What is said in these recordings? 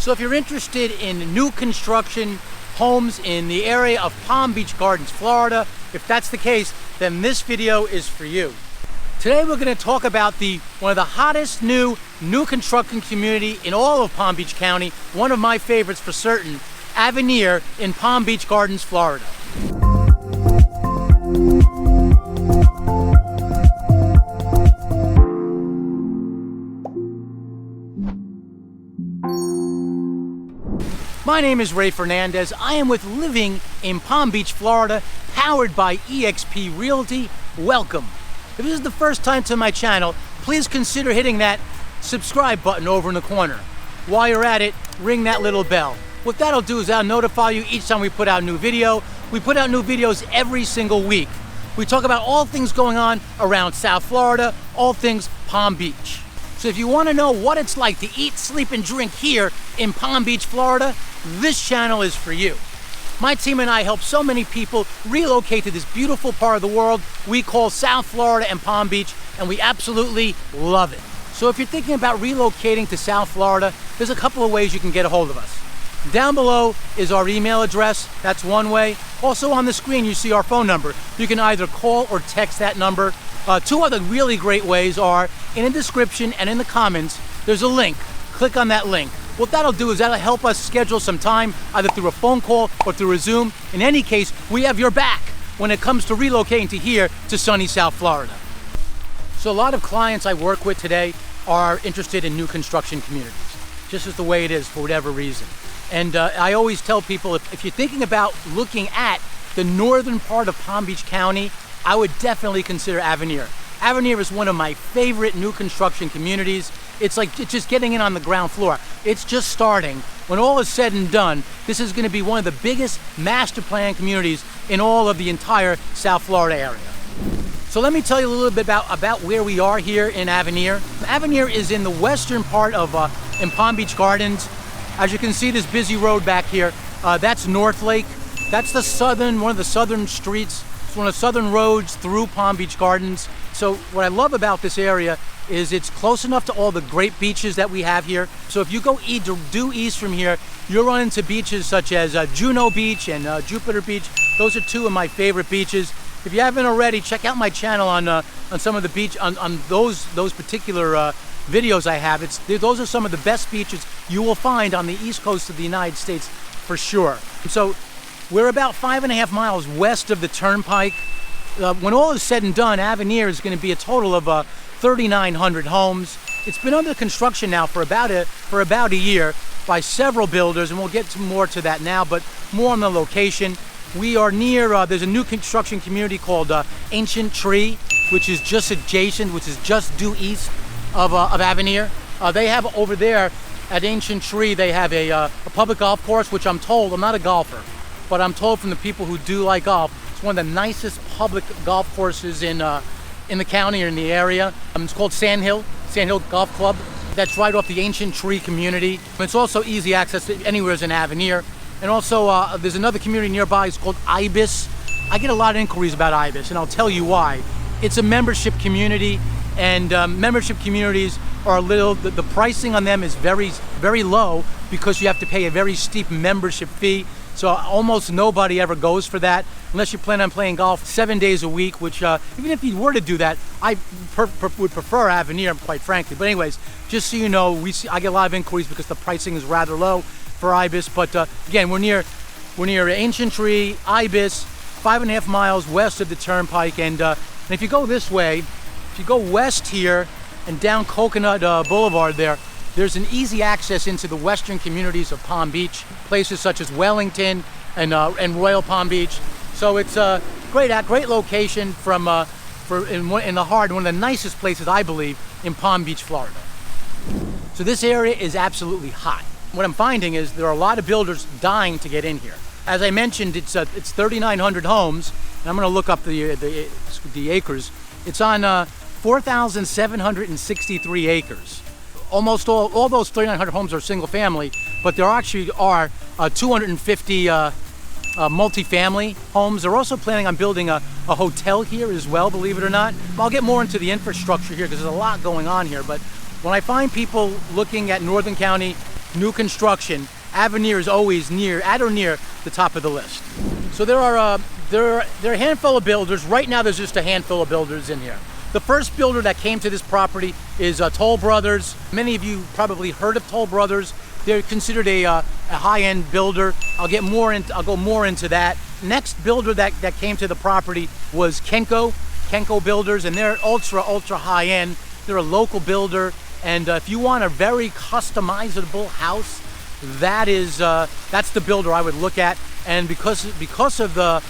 So if you're interested in new construction homes in the area of Palm Beach Gardens, Florida, if that's the case, then this video is for you. Today we're going to talk about one of the hottest new construction community in all of Palm Beach County, one of my favorites for certain, Avenir in Palm Beach Gardens, Florida. My name is Ray Fernandez. I am with Living in Palm Beach, Florida, powered by eXp Realty. Welcome. If this is the first time to my channel, please consider hitting that subscribe button over in the corner. While you're at it, ring that little bell. What that'll do is that'll notify you each time we put out a new video. We put out new videos every single week. We talk about all things going on around South Florida, all things Palm Beach. So if you want to know what it's like to eat, sleep, and drink here in Palm Beach, Florida, this channel is for you. My team and I help so many people relocate to this beautiful part of the world we call South Florida and Palm Beach, and we absolutely love it. So if you're thinking about relocating to South Florida, there's a couple of ways you can get a hold of us. Down below is our email address. That's one way. Also on the screen, you see our phone number. You can either call or text that number. Two other really great ways are in the description and in the comments, there's a link. Click on that link. What that'll do is that'll help us schedule some time, either through a phone call or through a Zoom. In any case, we have your back when it comes to relocating to here to sunny South Florida. So a lot of clients I work with today are interested in new construction communities. Just as the way it is for whatever reason. And I always tell people, if you're thinking about looking at the northern part of Palm Beach County, I would definitely consider Avenir. Avenir is one of my favorite new construction communities. It's just getting in on the ground floor. It's just starting. When all is said and done, this is going to be one of the biggest master plan communities in all of the entire South Florida area. So let me tell you a little bit about where we are here in Avenir. Avenir is in the western part of in Palm Beach Gardens. As you can see, this busy road back here, that's North Lake. That's one of the southern streets. It's one of the southern roads through Palm Beach Gardens. So what I love about this area is it's close enough to all the great beaches that we have here. So if you go due east from here, you'll run into beaches such as JUNO Beach and Jupiter Beach. Those are two of my favorite beaches. If you haven't already, check out my channel on some of the beach, on those particular videos I have. Those are some of the best beaches you will find on the east coast of the United States for sure. So we're about 5.5 miles west of the Turnpike. When all is said and done, Avenir is going to be a total of 3,900 homes. It's been under construction now for about a year by several builders, and we'll get more to that now, but more on the location. We are near, there's a new construction community called Ancient Tree, which is just adjacent, which is just due east of Avenir. They have over there at Ancient Tree, they have a public golf course, which I'm told, I'm not a golfer, but I'm told from the people who do like golf, it's one of the nicest public golf courses in the county or in the area. It's called Sand Hill Golf Club. That's right off the Ancient Tree community. It's also easy access to anywhere in Avenir. And also there's another community nearby, it's called IBIS. I get a lot of inquiries about IBIS, and I'll tell you why. It's a membership community, and membership communities are the pricing on them is very, very low because you have to pay a very steep membership fee. So almost nobody ever goes for that unless you plan on playing golf 7 days a week, which even if you were to do that, I would prefer Avenir, quite frankly. But anyways, just so you know, I get a lot of inquiries because the pricing is rather low for IBIS. But again, we're near Ancient Tree, IBIS, 5.5 miles west of the Turnpike. And if you go this way, if you go west here and down Coconut Boulevard there's an easy access into the western communities of Palm Beach, places such as Wellington and Royal Palm Beach. So it's a great location in the heart, one of the nicest places I believe in Palm Beach, Florida. So this area is absolutely hot. What I'm finding is there are a lot of builders dying to get in here. As I mentioned, it's 3,900 homes, and I'm going to look up the acres. It's on 4,763 acres. Almost all those 3,900 homes are single family, but there actually are 250 multifamily homes. They're also planning on building a hotel here as well, believe it or not. I'll get more into the infrastructure here because there's a lot going on here, but when I find people looking at Northern County new construction, Avenir is always at or near the top of the list. So there are a handful of builders. Right now there's just a handful of builders in here. The first builder that came to this property is Toll Brothers. Many of you probably heard of Toll Brothers. They're considered a high-end builder. I'll go more into that. Next builder that came to the property was Kenko Builders, and they're ultra high-end. They're a local builder, and if you want a very customizable house, that's the builder I would look at. And because of the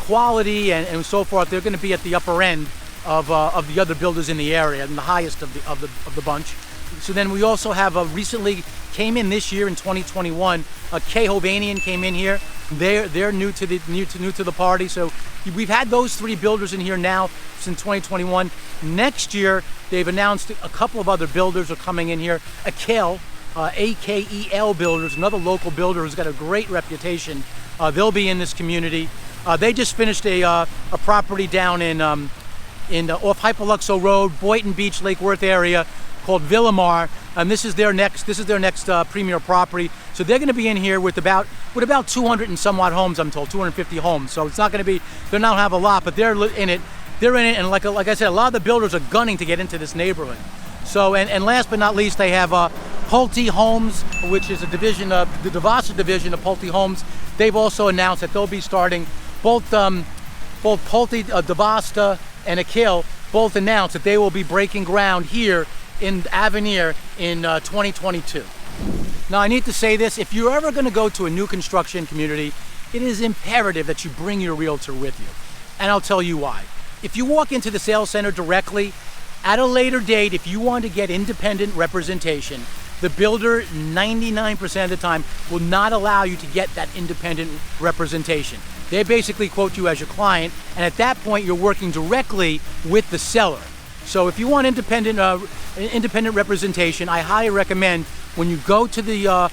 quality and so forth, they're going to be at the upper end of the other builders in the area and the highest of the bunch. So then we also have recently came in this year in 2021. Avenir came in here. They're new to the party. So we've had those three builders in here now since 2021. Next year they've announced a couple of other builders are coming in here. AKEL, AKEL Builders, another local builder who's got a great reputation. They'll be in this community. They just finished a property down in off Hyperluxo Road, Boynton Beach, Lake Worth area, called Villamar, and this is their next premier property. So they're going to be in here with about 200 and somewhat homes, I'm told, 250 homes. So it's not going to be, they're not have a lot, but they're in it, and like I said, a lot of the builders are gunning to get into this neighborhood. So and last but not least, they have PULTE Homes, which is a division of the Devasta division of PULTE Homes. They've also announced that they'll be starting both PULTE, Devasta, and AKEL both announced that they will be breaking ground here in Avenir in 2022. Now I need to say this, if you're ever going to go to a new construction community, it is imperative that you bring your realtor with you. And I'll tell you why. If you walk into the sales center directly, at a later date, if you want to get independent representation, the builder 99% of the time will not allow you to get that independent representation. They basically quote you as your client, and at that point you're working directly with the seller. So if you want independent representation, I highly recommend when you go to the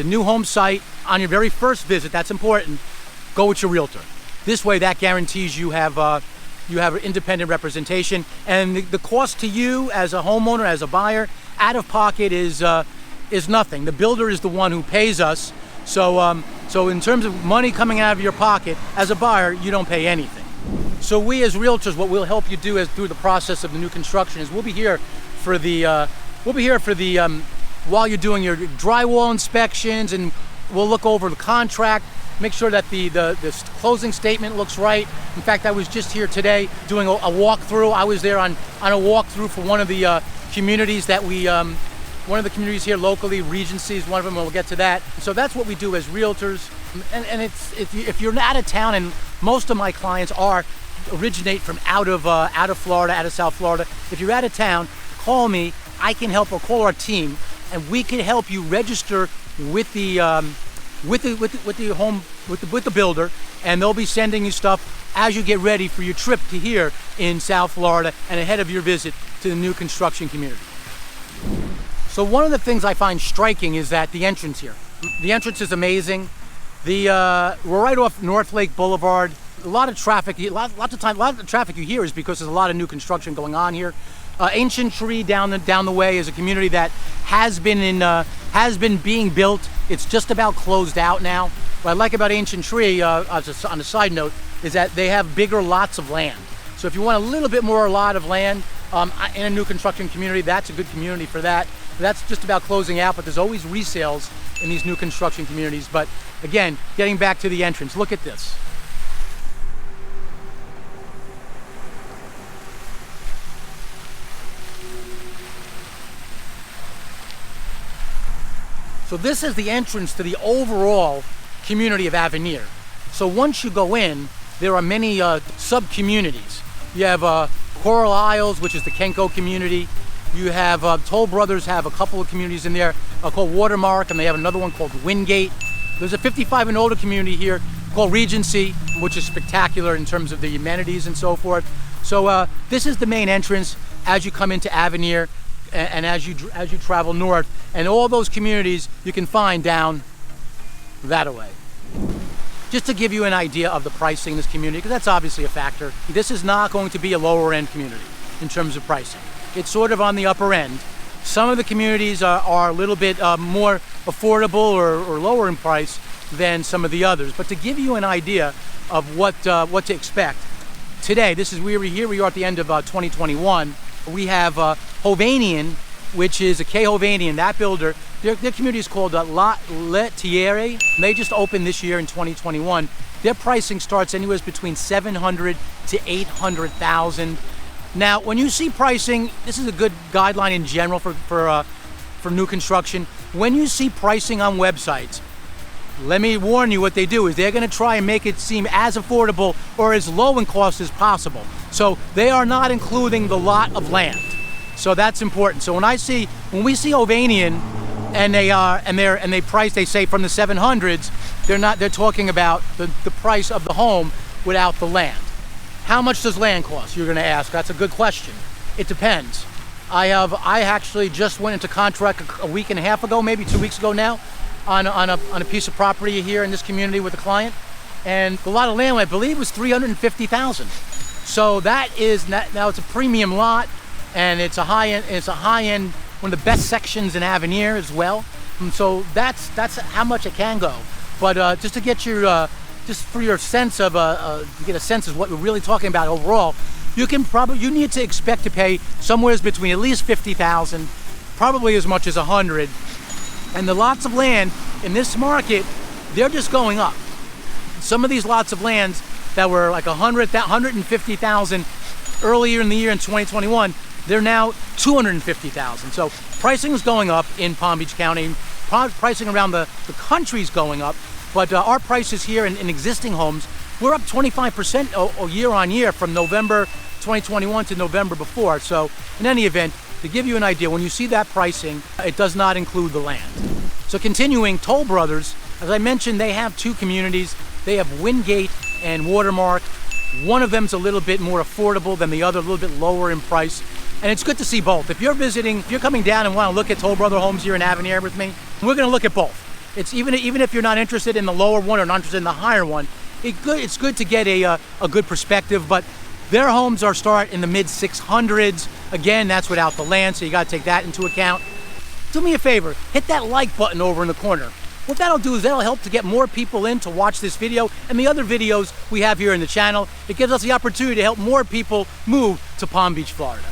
new home site on your very first visit, that's important, go with your realtor. This way that guarantees you have independent representation, and the cost to you as a homeowner, as a buyer, out of pocket is nothing. The builder is the one who pays us. So in terms of money coming out of your pocket, as a buyer, you don't pay anything. So we as realtors, what we'll help you do through the process of the new construction is we'll be here for the while you're doing your drywall inspections, and we'll look over the contract, make sure that the closing statement looks right. In fact, I was just here today doing a walkthrough. I was there on a walkthrough for one of the communities that one of the communities here locally, Regency is one of them, and we'll get to that. So that's what we do as realtors. And if you're out of town, and most of my clients originate from out of Florida, out of South Florida. If you're out of town, call me. I can help, or call our team, and we can help you register with the builder, and they'll be sending you stuff as you get ready for your trip to here in South Florida and ahead of your visit to the new construction community. So one of the things I find striking is that the entrance here. The entrance is amazing. We're right off North Lake Boulevard. A lot of traffic. Lots of the traffic you hear is because there's a lot of new construction going on here. Ancient Tree down the way is a community that has been being built. It's just about closed out now. What I like about Ancient Tree, on a side note, is that they have bigger lots of land. So if you want a little bit more lot of land in a new construction community, that's a good community for that. That's just about closing out, but there's always resales in these new construction communities. But again, getting back to the entrance, look at this. So this is the entrance to the overall community of Avenir. So once you go in, there are many sub-communities. You have Coral Isles, which is the Kenko community. You have Toll Brothers have a couple of communities in there called WATERMARK, and they have another one called WINDGATE. There's a 55 and older community here called Regency, which is spectacular in terms of the amenities and so forth. So this is the main entrance as you come into Avenir and as you travel north, and all those communities you can find down that way. Just to give you an idea of the pricing in this community, because that's obviously a factor. This is not going to be a lower end community in terms of pricing. It's sort of on the upper end. Some of the communities are a little bit more affordable or lower in price than some of the others. But to give you an idea of what to expect, today, we are at the end of 2021. We have Hovanian, which is a K Hovanian, that builder. Their community is called La Lettiere. They just opened this year in 2021. Their pricing starts anywhere between 700 to 800,000. Now, when you see pricing, this is a good guideline in general for new construction. When you see pricing on websites, let me warn you, what they do is they're going to try and make it seem as affordable or as low in cost as possible. So they are not including the lot of land. So that's important. So when we see Hovanian and they price, they say from the 700s, they're talking about the price of the home without the land. How much does land cost? You're going to ask. That's a good question. It depends. I actually just went into contract a week and a half ago, maybe 2 weeks ago now, on a piece of property here in this community with a client, and the lot of land, I believe, was $350,000. So that is now it's a premium lot, and it's a high end, one of the best sections in Avenir as well. And so that's how much it can go. But just to get your just for your sense of get a sense of what we're really talking about overall, you need to expect to pay somewhere between at least 50,000, probably as much as 100. And the lots of land in this market, they're just going up. Some of these lots of lands that were like 150,000 earlier in the year in 2021, they're now 250,000. So pricing is going up in Palm Beach County. Pricing around the country's going up, but our prices here in existing homes, we're up 25% year on year from November 2021 to November before. So in any event, to give you an idea, when you see that pricing, it does not include the land. So continuing, Toll Brothers, as I mentioned, they have two communities. They have Windgate and WATERMARK. One of them's a little bit more affordable than the other, a little bit lower in price. And it's good to see both. If you're coming down and want to look at Toll Brother homes here in Avenir with me, we're going to look at both. It's even if you're not interested in the lower one or not interested in the higher one, it's good to get a good perspective. But their homes start in the mid 600s. Again, that's without the land, so you got to take that into account. Do me a favor, hit that like button over in the corner. What that'll do is that'll help to get more people in to watch this video and the other videos we have here in the channel. It gives us the opportunity to help more people move to Palm Beach, Florida.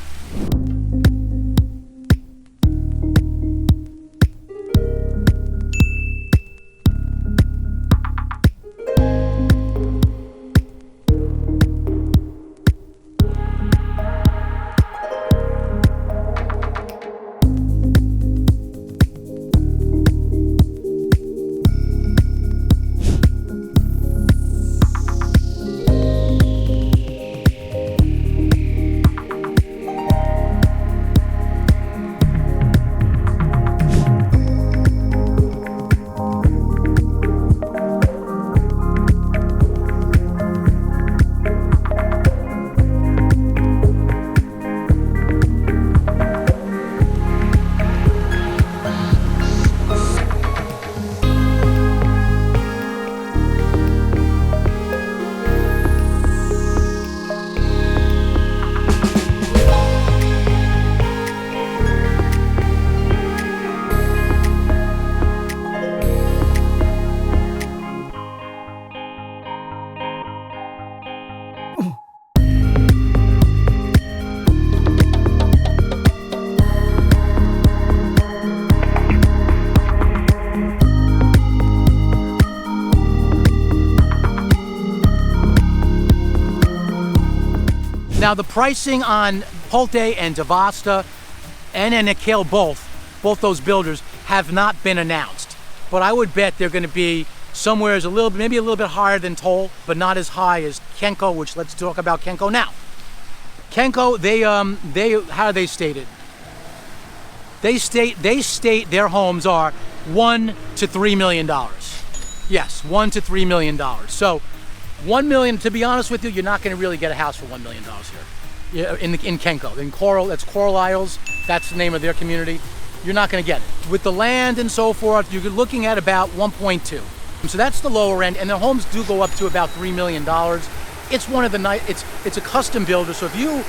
Now the pricing on PULTE and Devasta and AKEL, both those builders have not been announced. But I would bet they're going to be somewhere maybe a little bit higher than Toll, but not as high as Kenko, which let's talk about Kenko now. Kenko, how do they state it? They state their homes are $1 to $3 million. Yes, $1 to $3 million. So $1 million, to be honest with you, you're not going to really get a house for $1 million here in Kenko. In Coral, that's Coral Isles. That's the name of their community. You're not going to get it. With the land and so forth, you're looking at about 1.2. So that's the lower end, and the homes do go up to about $3 million. It's one of the it's a custom builder. So if you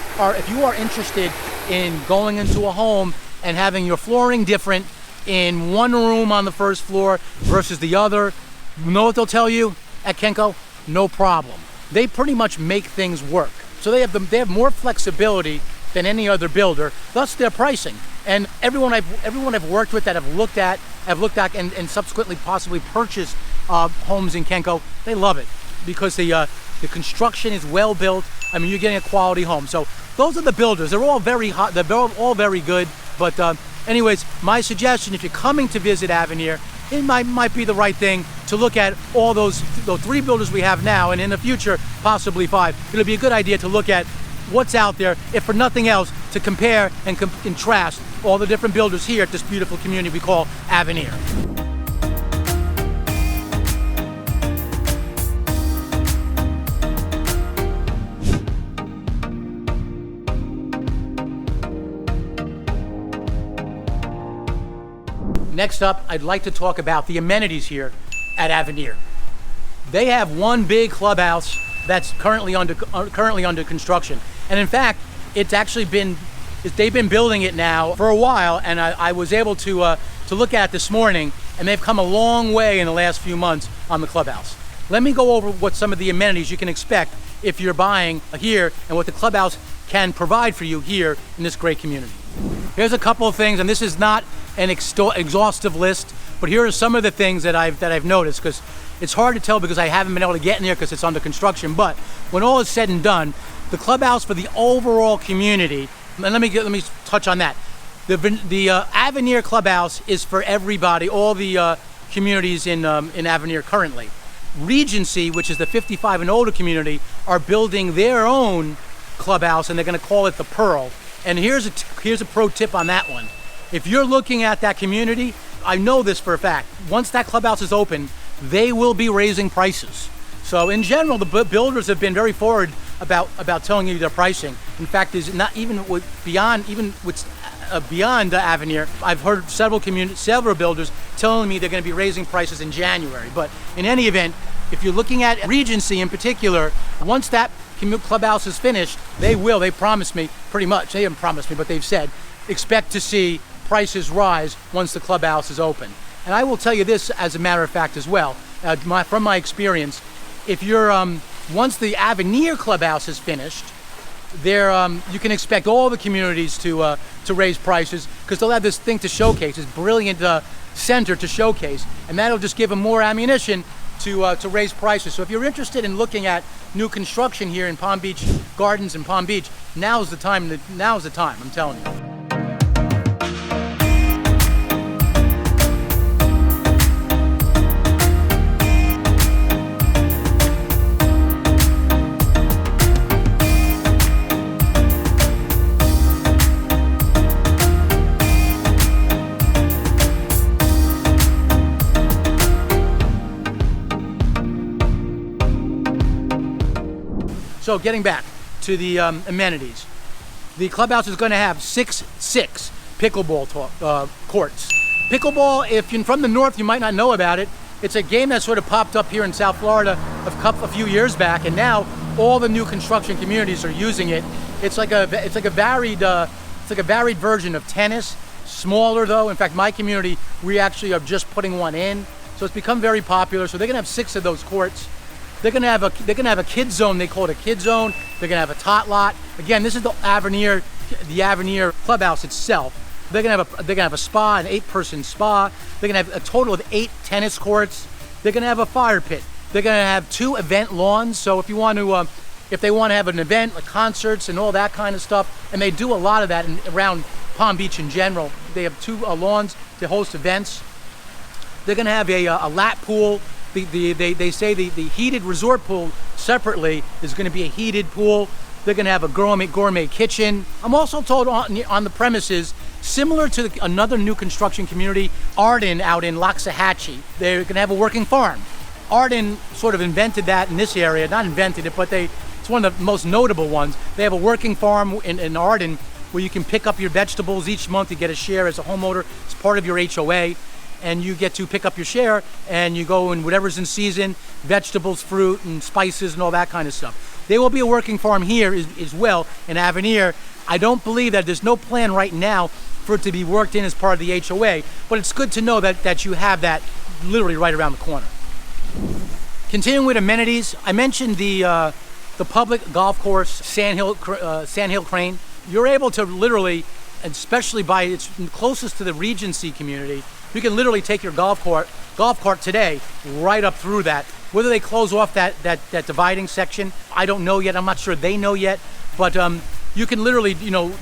are interested in going into a home and having your flooring different in one room on the first floor versus the other, you know what they'll tell you at Kenko? No problem. They pretty much make things work. So they have more flexibility than any other builder, thus their pricing. And everyone I've worked with that have looked at and subsequently possibly purchased homes in Kenko, they love it because the construction is well built. I mean, you're getting a quality home. So those are the builders. They're all very hot. They're all very good. But anyways, my suggestion, if you're coming to visit Avenir, it might be the right thing to look at all those 3 builders we have now, and in the future, possibly 5. It'll be a good idea to look at what's out there, if for nothing else, to compare and contrast all the different builders here at this beautiful community we call Avenir. Next up, I'd like to talk about the amenities here at Avenir. They have one big clubhouse that's currently under construction. And in fact, they've been building it now for a while, and I was able to look at it this morning, and they've come a long way in the last few months on the clubhouse. Let me go over what some of the amenities you can expect if you're buying here and what the clubhouse can provide for you here in this great community. Here's a couple of things, and this is not an exhaustive list, but here are some of the things that I've noticed, because it's hard to tell because I haven't been able to get in there because it's under construction. But when all is said and done, the clubhouse for the overall community, and let me touch on that. The Avenir clubhouse is for everybody, all the communities in Avenir currently. Regency, which is the 55 and older community, are building their own clubhouse, and they're going to call it the Pearl. And here's a pro tip on that one. If you're looking at that community, I know this for a fact, once that clubhouse is open, they will be raising prices. So in general, the builders have been very forward about telling you their pricing. In fact, is not even beyond Avenir. I've heard several builders telling me they're going to be raising prices in January. But in any event, if you're looking at Regency in particular, once that clubhouse is finished, they promised me, pretty much, they haven't promised me, but they've said, expect to see prices rise once the clubhouse is open. And I will tell you this as a matter of fact as well, from my experience, if you're, once the Avenir clubhouse is finished, you can expect all the communities to raise prices, because they'll have this thing to showcase, this brilliant center to showcase, and that'll just give them more ammunition to raise prices. So if you're interested in looking at new construction here in Palm Beach Gardens and Palm Beach, now's the time, I'm telling you. So getting back to the amenities, the clubhouse is going to have six pickleball courts. Pickleball, if you're from the north, you might not know about it. It's a game that sort of popped up here in South Florida a few years back, and now all the new construction communities are using it. It's like a varied version of tennis, smaller though. In fact, my community, we actually are just putting one in, so it's become very popular. So they're going to have 6 of those courts. They're gonna have a kid zone. They call it a kid zone. They're gonna have a tot lot. Again, this is the Avenir clubhouse itself. They're gonna have a spa, an 8-person spa. They're gonna have a total of 8 tennis courts. They're gonna have a fire pit. They're gonna have 2 event lawns. So if they want to have an event like concerts and all that kind of stuff, and they do a lot of that around Palm Beach in general. They have 2 lawns to host events. They're gonna have a lap pool. They say the heated resort pool separately is going to be a heated pool. They're going to have a gourmet kitchen. I'm also told on the premises, similar to another new construction community, Arden out in Loxahatchee, they're going to have a working farm. Arden sort of invented that in this area, not invented it, but it's one of the most notable ones. They have a working farm in Arden where you can pick up your vegetables each month. You get a share as a homeowner. It's part of your HOA. And you get to pick up your share, and you go in whatever's in season, vegetables, fruit, and spices, and all that kind of stuff. There will be a working farm here as well in Avenir. I don't believe that there's no plan right now for it to be worked in as part of the HOA, but it's good to know that you have that literally right around the corner. Continuing with amenities, I mentioned the public golf course, Sandhill Crane. You're able to literally, especially by it's closest to the Regency community, you can literally take your golf cart today right up through that. Whether they close off that dividing section, I don't know yet. I'm not sure they know yet, but you can literally,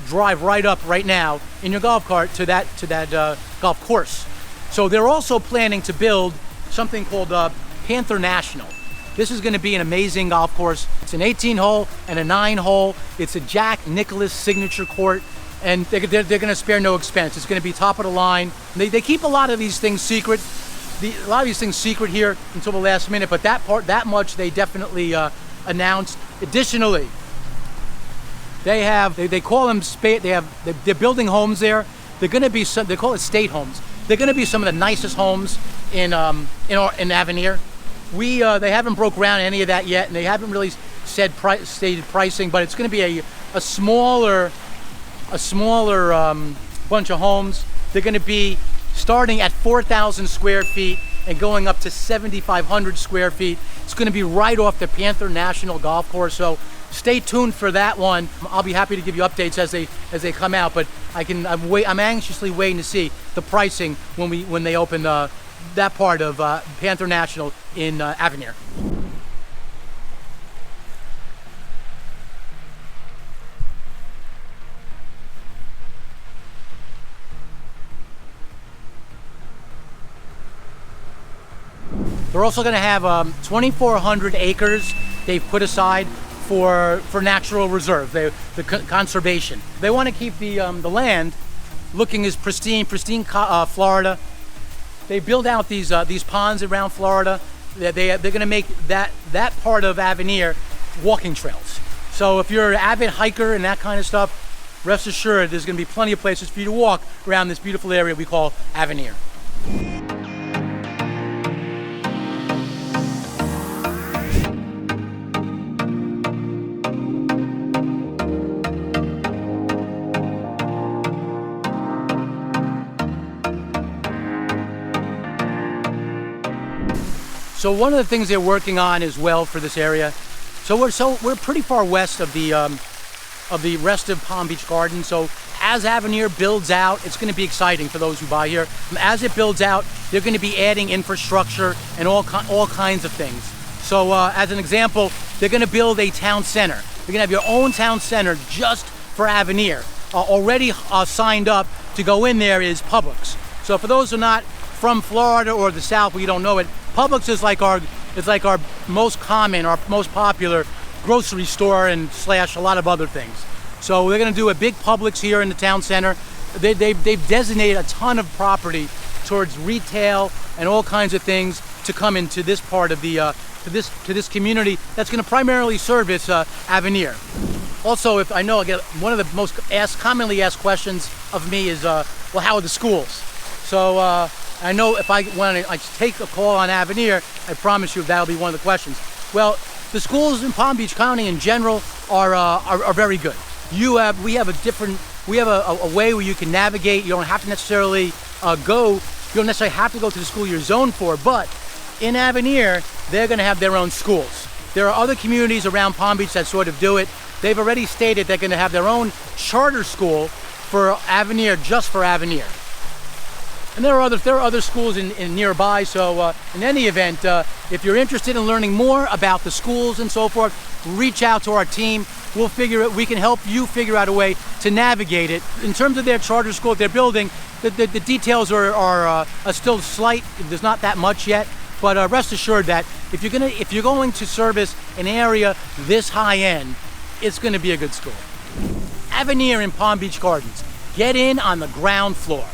drive right up right now in your golf cart to that golf course. So they're also planning to build something called Panther National. This is going to be an amazing golf course. It's an 18-hole and a 9-hole. It's a Jack Nicklaus signature court, and they're going to spare no expense. It's going to be top of the line. They keep a lot of these things secret. A lot of these things secret here until the last minute, but that much they definitely announced. Additionally, they call them they're building homes there. They're going to be they call it state homes. They're going to be some of the nicest homes in Avenir. They haven't broke ground any of that yet, and they haven't really stated pricing, but it's going to be a smaller bunch of homes. They're going to be starting at 4,000 square feet and going up to 7,500 square feet. It's going to be right off the Panther National Golf Course, so stay tuned for that one. I'll be happy to give you updates as they come out, but I'm anxiously waiting to see the pricing when they open that part of Panther National in Avenir. They're also going to have 2,400 acres they've put aside for natural reserve, the conservation. They want to keep the land looking as pristine Florida. They build out these ponds around Florida. They're going to make that part of Avenir walking trails. So if you're an avid hiker and that kind of stuff, rest assured there's going to be plenty of places for you to walk around this beautiful area we call Avenir. So one of the things they're working on as well for this area, we're pretty far west of the rest of Palm Beach Gardens. So as Avenir builds out, it's going to be exciting for those who buy here. As it builds out, they're going to be adding infrastructure and all kinds of things. So as an example, they're going to build a town center. You're going to have your own town center just for Avenir. Already signed up to go in there is Publix. So for those who are not from Florida or the South, we don't know it, Publix is like our most common, our most popular grocery store and / a lot of other things. So we're going to do a big Publix here in the town center. They've designated a ton of property towards retail and all kinds of things to come into this part of the to this community that's going to primarily service Avenir. Also, if I know, again, one of the most commonly asked questions of me is, well, how are the schools? So I know if I take a call on Avenir, I promise you that'll be one of the questions. Well, the schools in Palm Beach County in general are very good. We have a way where you can navigate. You don't have to necessarily you don't necessarily have to go to the school you're zoned for, but in Avenir, they're going to have their own schools. There are other communities around Palm Beach that sort of do it. They've already stated they're going to have their own charter school for Avenir, just for Avenir. And there are other schools in nearby. So in any event, if you're interested in learning more about the schools and so forth, reach out to our team. We can help you figure out a way to navigate it. In terms of their charter school that they're building, the details are still slight. There's not that much yet. But rest assured that if you're going to service an area this high end, it's going to be a good school. Avenir in Palm Beach Gardens. Get in on the ground floor.